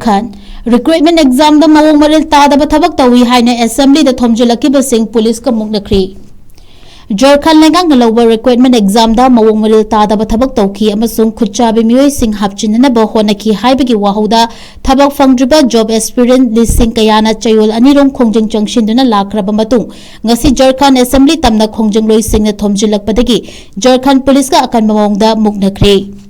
Jharkhand Recruitment exam da Mawong Maril Tadaba Thabak Touwi Haina Assembly da Thomjallak KHIBASING Police ka MUKNAKHRE Jharkhand lengang nalawba recruitment exam da Mawong Maril Tadaba Thabak Touwi amasung khutchabi miyoi sing hapchinna ba honaki haibagi wahauda thabak fangdriba job aspirant listing kayana chayol anirom khongjang changshinduna lakraba matung ngasi Jharkhand Assembly tamna khongjang loi singna Thomjallak padagi Jharkhand Police ka akan mawong da MUKNAKHRE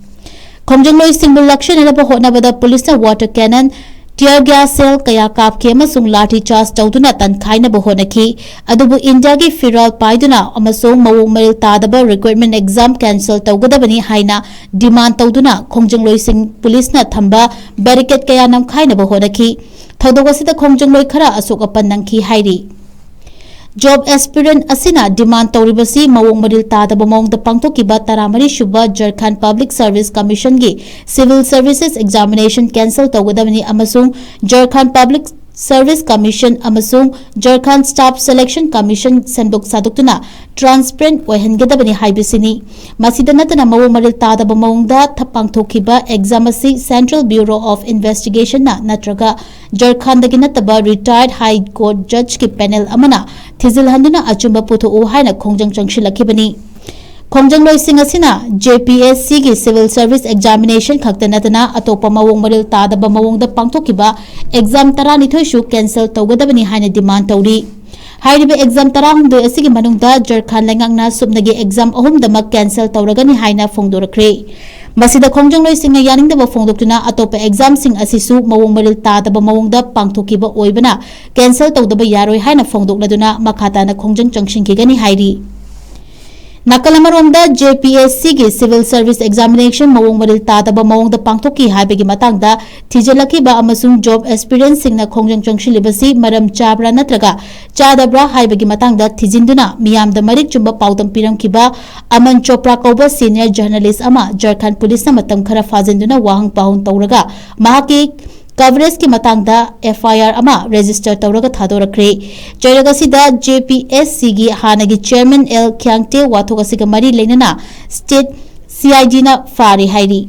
khongjang loi sing lakshan na ba honabada police na water cannon tear gas cell kaya kapke amasung lathi charge tawduna tankhaina ba honaki adubu India gi firal paiduna amasung Mawong Maril Tadaba recruitment exam cancel tawgadabani haina demand tawduna khongjang loi sing police na thamba barricade kaya nam khaina ba honaki thodogasida khongjang loi khara asok apan nangki hairi Job aspirant asina demand tauribasi Mawong Maril Tadaba mawong da pangthokiba taramari shuba Jharkhand Public Service Commission gi Civil Services Examination cancel tawgadabani amasung Jharkhand Public Service Commission amasung Jharkhand Staff Selection Commission sendok saduktuna transparent oihangadabani haibisini masida natana Mawong Maril Tadaba mawong da pangthokiba exam asi Central Bureau of Investigation na natraga Jharkhand dagi nataba retired High Court Judge ki panel amana thizil handuna achumba puthu u haina khongjang changshilakibani khongjang loi sing asina JPSC gi Civil Service Examination khaktanatana atopa Mawong Maril Tadaba mawong da pangthokiba exam tarani thoishu cancel tawgadabani haina demand tawri hairibe exam tara humdoi asigi manungda Jharkhand lengangna subnagi exam ahum damak cancel tawragani haina phongdorakre masida khongjang loi singa yaningdaba phongdoktuna atopa exam sing asisu Mawong Maril Tadaba mawongda pangthokiba oibana cancel tawdaba yaroi haina phongdokladuna makhatana khongjang changshingkigani hairi Nakalamaromda JPSC gi Civil Service Examination Mawong Maril Tadaba mawongda pangthoki haibagi matangda thijalakiba amasung job aspirant singna khongjang changshilibasi maram chabra natraga chadabra haibagi matangda thijinduna miyamda marik chumba paudam piramkiba Aman Chopra kauba senior journalist ama Jharkhand Police na matam khara fazinduna wahang pahun tawraga mahaki coverage ki matangda FIR ama register tawraga thadorakre jairagasida JPSC gi hanagi chairman L Kyangte wathogasiga mari leinana state CID na fari hairi